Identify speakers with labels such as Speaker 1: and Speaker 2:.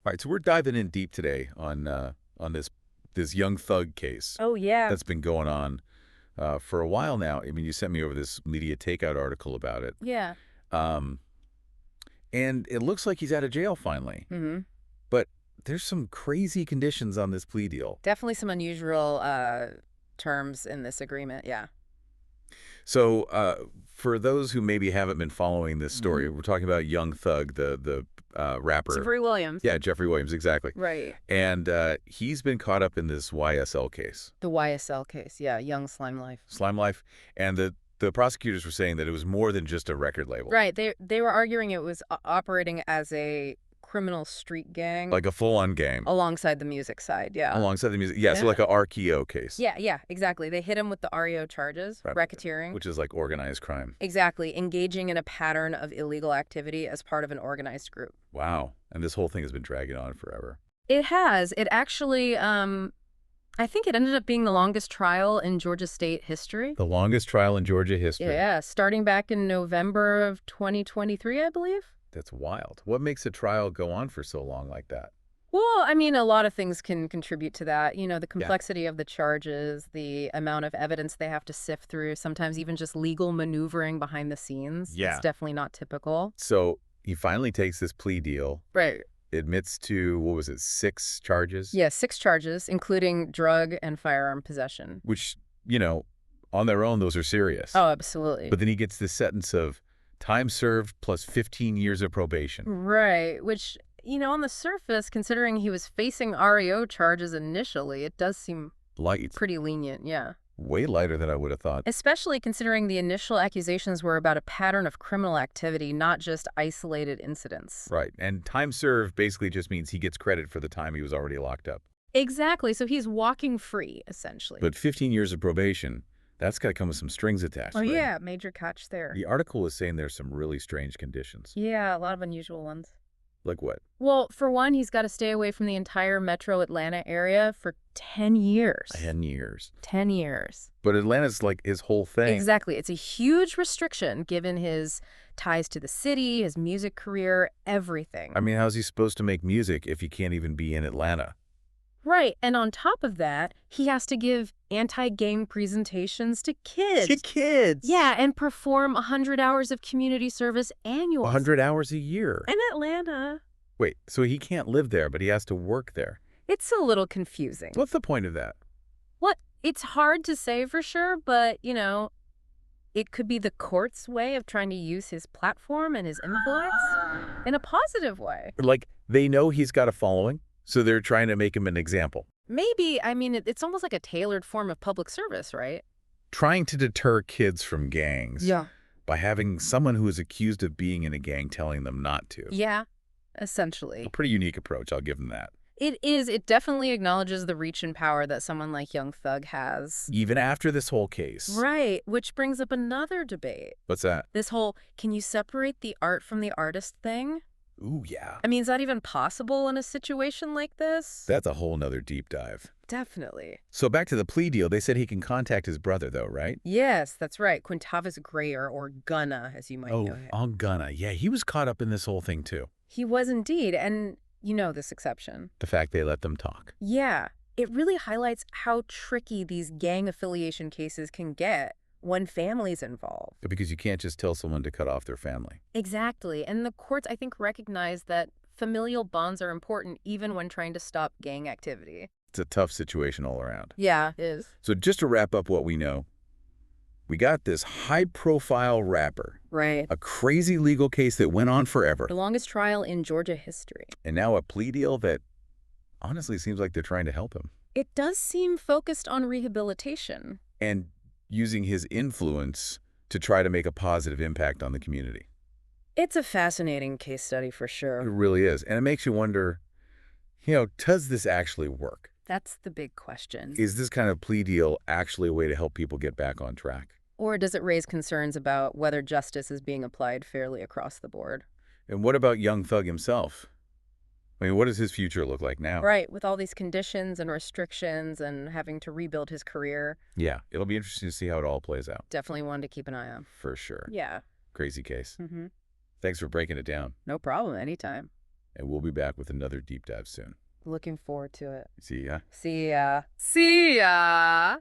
Speaker 1: All right, so we're diving in deep today on this young thug case
Speaker 2: Oh, yeah.
Speaker 1: that's been going on for a while now. I mean, you sent me over this media takeout article about it,
Speaker 2: Yeah.
Speaker 1: um, and it looks like he's out of jail finally.
Speaker 2: hmm
Speaker 1: But there's some crazy conditions on this plea deal.
Speaker 2: Definitely some unusual terms in this agreement. Yeah.
Speaker 1: So for those who maybe haven't been following this
Speaker 2: hmm
Speaker 1: story, we're talking about Young Thug, the rapper.
Speaker 2: Jeffrey Williams.
Speaker 1: Yeah, Jeffrey Williams, exactly.
Speaker 2: Right.
Speaker 1: And he's been caught up in this YSL case.
Speaker 2: The YSL case. Yeah. Young Slime Life.
Speaker 1: Slime Life, and the prosecutors were saying that it was more than just a record label,
Speaker 2: Right. They were arguing it was operating as a criminal street gang
Speaker 1: like a full-on gang
Speaker 2: alongside the music side. Yeah.
Speaker 1: alongside the music. Yeah, so
Speaker 2: Yeah.
Speaker 1: like a RKO case,
Speaker 2: Yeah. Yeah. Exactly. They hit him with the REO charges,
Speaker 1: right,
Speaker 2: racketeering.
Speaker 1: which is like organized crime.
Speaker 2: Exactly. Engaging in a pattern of illegal activity as part of an organized group.
Speaker 1: Wow, and this whole thing has been dragging on forever.
Speaker 2: It has. It actually, I think it ended up being the longest trial in Georgia state history.
Speaker 1: The longest trial in Georgia history.
Speaker 2: Yeah, starting back in November of 2023, I believe.
Speaker 1: That's wild. What makes a trial go on for so long like that?
Speaker 2: Well, I mean, a lot of things can contribute to that. You know, the
Speaker 1: Yeah.
Speaker 2: complexity of the charges, the amount of evidence they have to sift through, sometimes even just legal maneuvering behind the scenes.
Speaker 1: Yeah.
Speaker 2: It's definitely not typical.
Speaker 1: So he finally takes this plea deal,
Speaker 2: Right.
Speaker 1: admits to, what was it, 6 charges?
Speaker 2: Yeah, 6 charges, including drug and firearm possession.
Speaker 1: Which, on their own, those are serious.
Speaker 2: Oh, absolutely.
Speaker 1: But then he gets this sentence of time served plus 15 years of probation.
Speaker 2: Right, which, on the surface, considering he was facing REO charges initially, it does seem
Speaker 1: Light.
Speaker 2: pretty lenient, yeah.
Speaker 1: Way lighter than I would have thought.
Speaker 2: Especially considering the initial accusations were about a pattern of criminal activity, not just isolated incidents.
Speaker 1: Right. And time served basically just means he gets credit for the time he was already locked up.
Speaker 2: Exactly, so he's walking free, essentially.
Speaker 1: But 15 years of probation, that's got to come with some strings attached.
Speaker 2: Oh,
Speaker 1: right?
Speaker 2: yeah, major catch there.
Speaker 1: The article was saying there's some really strange conditions.
Speaker 2: Yeah, a lot of unusual ones.
Speaker 1: Like what?
Speaker 2: Well, for one, he's got to stay away from the entire metro Atlanta area for 10 years.
Speaker 1: 10 years.
Speaker 2: 10 years.
Speaker 1: But Atlanta's like his whole thing.
Speaker 2: Exactly. It's a huge restriction given his ties to the city, his music career, everything.
Speaker 1: I mean, how's he supposed to make music if he can't even be in Atlanta?
Speaker 2: Right. And on top of that, he has to give anti-gang presentations to kids.
Speaker 1: To kids?
Speaker 2: Yeah, and perform 100 hours of community service annually.
Speaker 1: 100 hours a year.
Speaker 2: In Atlanta.
Speaker 1: Wait, so he can't live there, but he has to work there.
Speaker 2: It's a little confusing.
Speaker 1: What's the point of that?
Speaker 2: What? It's hard to say for sure, but, it could be the court's way of trying to use his platform and his influence in a positive way.
Speaker 1: Like, they know he's got a following, so they're trying to make him an example.
Speaker 2: Maybe. I mean, it's almost like a tailored form of public service, right?
Speaker 1: Trying to deter kids from gangs.
Speaker 2: Yeah.
Speaker 1: By having someone who is accused of being in a gang telling them not to.
Speaker 2: Yeah, essentially.
Speaker 1: A pretty unique approach, I'll give them that.
Speaker 2: It is. It definitely acknowledges the reach and power that someone like Young Thug has.
Speaker 1: Even after this whole case.
Speaker 2: Right, which brings up another debate.
Speaker 1: What's that?
Speaker 2: This whole, can you separate the art from the artist thing?
Speaker 1: Ooh, yeah.
Speaker 2: I mean, is that even possible in a situation like this?
Speaker 1: That's a whole nother deep dive.
Speaker 2: Definitely.
Speaker 1: So back to the plea deal, they said he can contact his brother, though, right?
Speaker 2: Yes, that's right. Quintavis Grayer, or Gunna, as you might know him.
Speaker 1: I'm gonna. Yeah, he was caught up in this whole thing, too.
Speaker 2: He was indeed, and you know this exception.
Speaker 1: The fact they let them talk.
Speaker 2: Yeah, it really highlights how tricky these gang affiliation cases can get when families involved.
Speaker 1: Because you can't just tell someone to cut off their family.
Speaker 2: Exactly, and the courts, I think, recognize that familial bonds are important even when trying to stop gang activity.
Speaker 1: It's a tough situation all around.
Speaker 2: Yeah, it is.
Speaker 1: So just to wrap up what we know, we got this high-profile rapper,
Speaker 2: Right.
Speaker 1: a crazy legal case that went on forever,
Speaker 2: The longest trial in Georgia history.
Speaker 1: and now a plea deal that honestly seems like they're trying to help him.
Speaker 2: It does seem focused on rehabilitation.
Speaker 1: And using his influence to try to make a positive impact on the community.
Speaker 2: It's a fascinating case study for
Speaker 1: It
Speaker 2: sure.
Speaker 1: really is. And it makes you wonder, does this actually work?
Speaker 2: That's the big question.
Speaker 1: Is this kind of plea deal actually a way to help people get back on track?
Speaker 2: Or does it raise concerns about whether justice is being applied fairly across the board?
Speaker 1: And what about Young Thug himself? I mean, what does his future look like now?
Speaker 2: Right, with all these conditions and restrictions and having to rebuild his career.
Speaker 1: Yeah, it'll be interesting to see how it all plays out.
Speaker 2: Definitely one to keep an eye on.
Speaker 1: For sure.
Speaker 2: Yeah.
Speaker 1: Crazy case.
Speaker 2: Mm-hmm.
Speaker 1: Thanks for breaking it down.
Speaker 2: No problem. Anytime.
Speaker 1: and we'll be back with another deep dive soon.
Speaker 2: Looking forward to it.
Speaker 1: See ya.
Speaker 2: See ya. See ya.